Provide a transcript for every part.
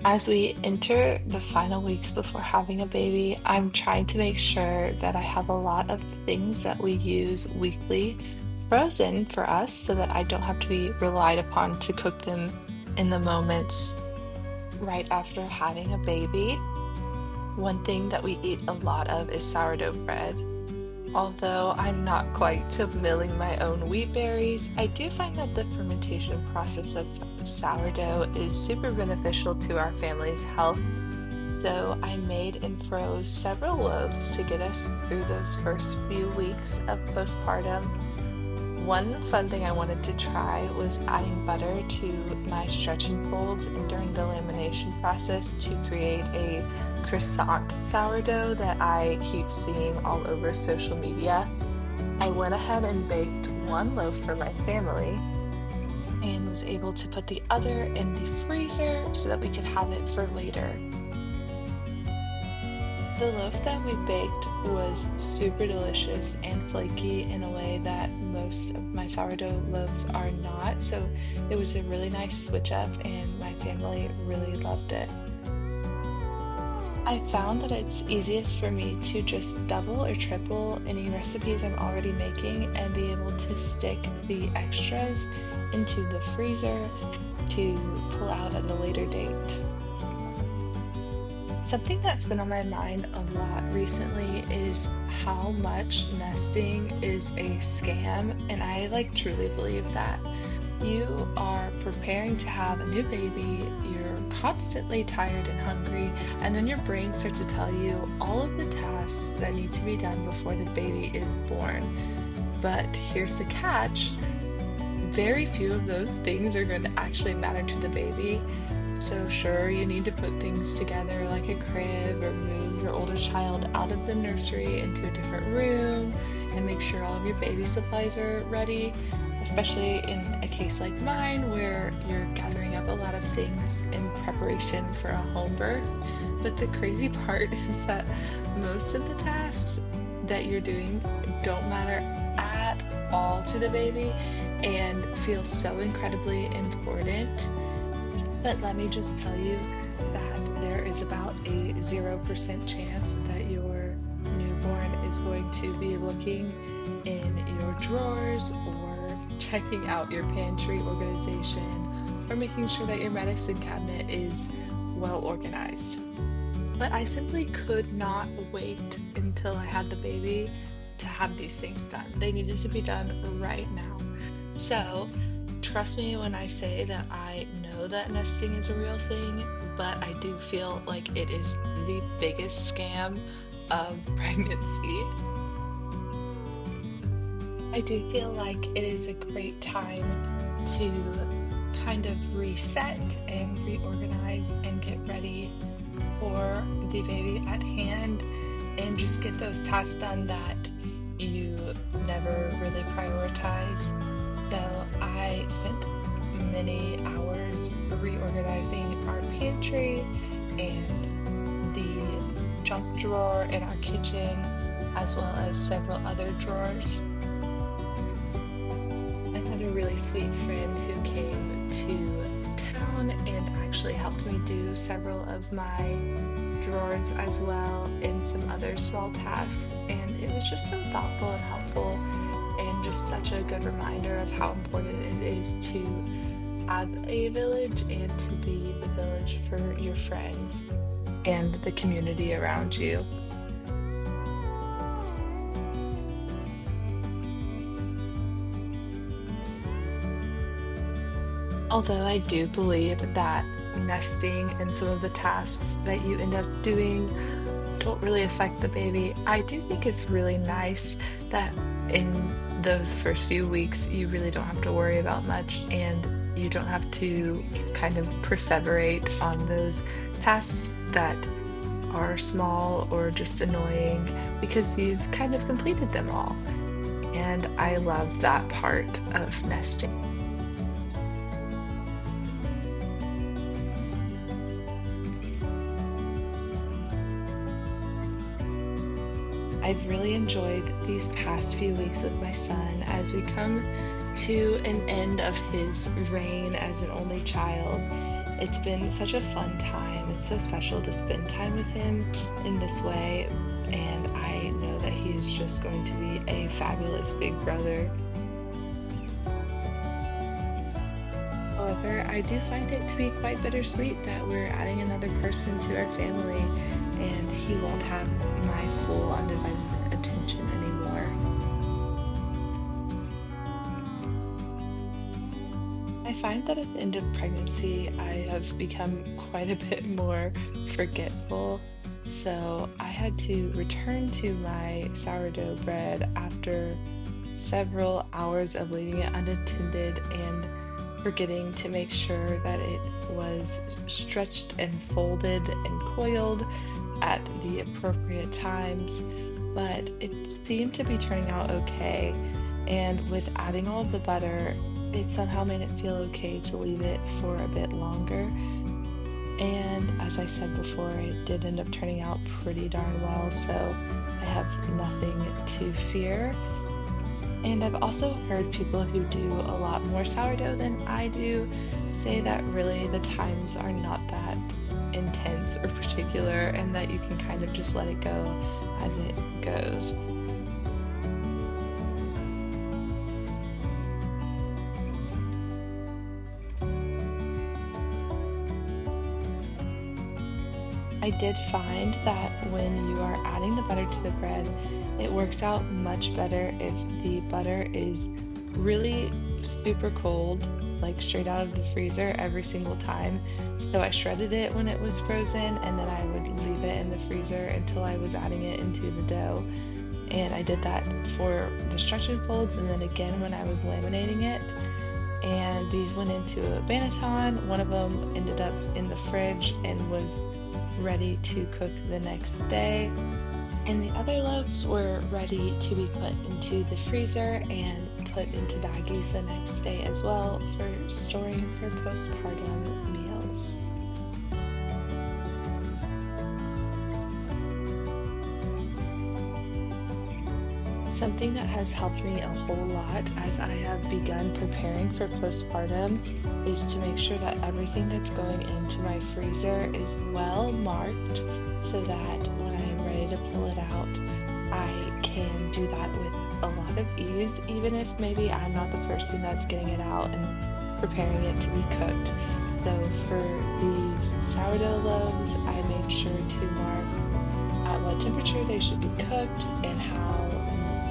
As we enter the final weeks before having a baby, I'm trying to make sure that I have a lot of the things that we use weekly frozen for us so that I don't have to be relied upon to cook them in the moments right after having a baby. One thing that we eat a lot of is sourdough bread. Although I'm not quite to milling my own wheat berries, I do find that the fermentation process of sourdough is super beneficial to our family's health. So I made and froze several loaves to get us through those first few weeks of postpartum. One fun thing I wanted to try was adding butter to my stretching folds and during the lamination process to create a croissant sourdough that I keep seeing all over social media. I went ahead and baked one loaf for my family and was able to put the other in the freezer so that we could have it for later. The loaf that we baked was super delicious and flaky in a way that most of my sourdough loaves are not. So it was a really nice switch up, and my family really loved it. I found that it's easiest for me to just double or triple any recipes I'm already making and be able to stick the extras into the freezer to pull out at a later date. Something that's been on my mind a lot recently is how much nesting is a scam, and I like truly believe that. You are preparing to have a new baby, you're constantly tired and hungry, and then your brain starts to tell you all of the tasks that need to be done before the baby is born. But here's the catch, very few of those things are going to actually matter to the baby. So, sure, you need to put things together like a crib or move your older child out of the nursery into a different room and make sure all of your baby supplies are ready, especially in a case like mine where you're gathering up a lot of things in preparation for a home birth. But the crazy part is that most of the tasks that you're doing don't matter at all to the baby and feel so incredibly important. But let me just tell you that there is about a 0% chance that your newborn is going to be looking in your drawers or checking out your pantry organization or making sure that your medicine cabinet is well organized. But I simply could not wait until I had the baby to have these things done. They needed to be done right now. So, trust me when I say that I know that nesting is a real thing, but I do feel like it is the biggest scam of pregnancy. I do feel like it is a great time to kind of reset and reorganize and get ready for the baby at hand and just get those tasks done that you never really prioritize. So I spent many hours reorganizing our pantry and the junk drawer in our kitchen, as well as several other drawers. I had a really sweet friend who came to town and actually helped me do several of my drawers as well and some other small tasks. And it was just so thoughtful and helpful and just such a good reminder of how important it is to have a village and to be the village for your friends and the community around you. Although I do believe that nesting and some of the tasks that you end up doing don't really affect the baby, I do think it's really nice that in those first few weeks you really don't have to worry about much and you don't have to kind of perseverate on those tasks that are small or just annoying because you've kind of completed them all. And I love that part of nesting. I've really enjoyed these past few weeks with my son as we come to an end of his reign as an only child. it's been such a fun time. It's so special to spend time with him in this way, and I know that he's just going to be a fabulous big brother. However, I do find it to be quite bittersweet that we're adding another person to our family and he won't have my full undivided attention anymore. I find that at the end of pregnancy, I have become quite a bit more forgetful. So I had to return to my sourdough bread after several hours of leaving it unattended and forgetting to make sure that it was stretched and folded and coiled at the appropriate times. But it seemed to be turning out okay. And with adding all of the butter, it somehow made it feel okay to leave it for a bit longer. And as I said before, it did end up turning out pretty darn well, so I have nothing to fear. And I've also heard people who do a lot more sourdough than I do say that really the times are not that intense or particular, and that you can kind of just let it go as it goes. I did find that when you are adding the butter to the bread, it works out much better if the butter is really super cold, like straight out of the freezer every single time. So I shredded it when it was frozen, and then I would leave it in the freezer until I was adding it into the dough. And I did that for the stretch and folds, and then again when I was laminating it. And these went into a banneton. One of them ended up in the fridge and was ready to cook the next day. And the other loaves were ready to be put into the freezer and put into baggies the next day as well for storing for postpartum meals. Something that has helped me a whole lot as I have begun preparing for postpartum is to make sure that everything that's going into my freezer is well marked so that when I'm ready to pull it out, I can do that with a lot of ease, even if maybe I'm not the person that's getting it out and preparing it to be cooked. So for these sourdough loaves, I made sure to mark at what temperature they should be cooked and how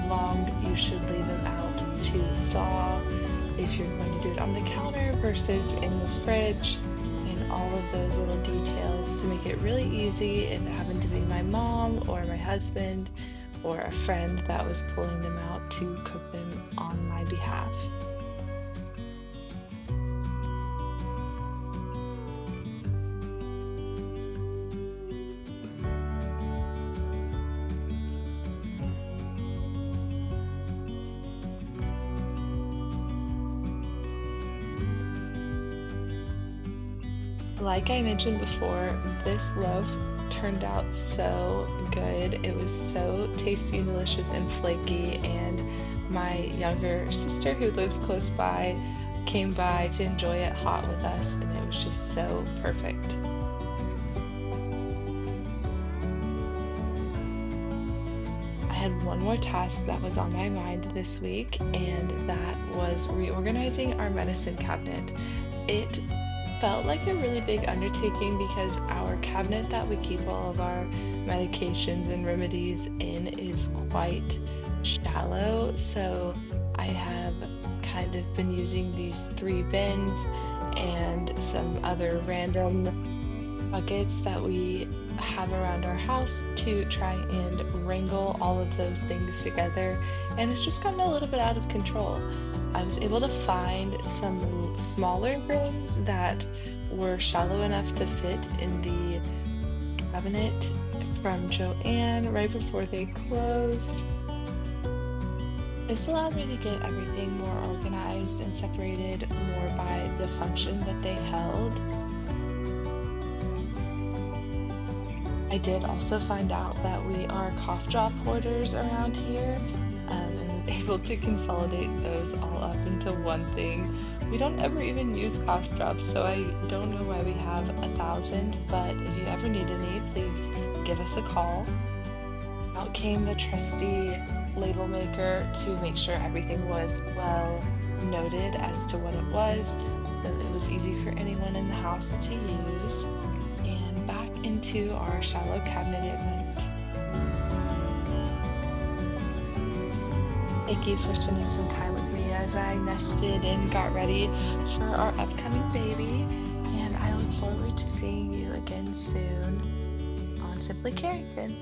long you should leave them out to thaw, if you're going to do it on the counter versus in the fridge, and all of those little details to make it really easy if it happened to be my mom or my husband or a friend that was pulling them out to cook them on my behalf. Like I mentioned before, this loaf turned out so good. It was so tasty and delicious and flaky, and my younger sister, who lives close by, came by to enjoy it hot with us, and it was just so perfect. I had one more task that was on my mind this week, and that was reorganizing our medicine cabinet. It felt like a really big undertaking because our cabinet that we keep all of our medications and remedies in is quite shallow. So I have kind of been using these three bins and some other random buckets that we have around our house to try and wrangle all of those things together. And it's just gotten a little bit out of control. I was able to find some smaller bins that were shallow enough to fit in the cabinet from Joann right before they closed. This allowed me to get everything more organized and separated more by the function that they held. I did also find out that we are cough drop hoarders around here, and was able to consolidate those all up into one thing, We don't ever even use cough drops, so I don't know why we have 1,000, but if you ever need any, please give us a call. Out came the trusty label maker to make sure everything was well noted as to what it was, so it was easy for anyone in the house to use. And back into our shallow cabinet it went. Thank you for spending some time with me as I nested and got ready for our upcoming baby. And I look forward to seeing you again soon on Simply Carrington.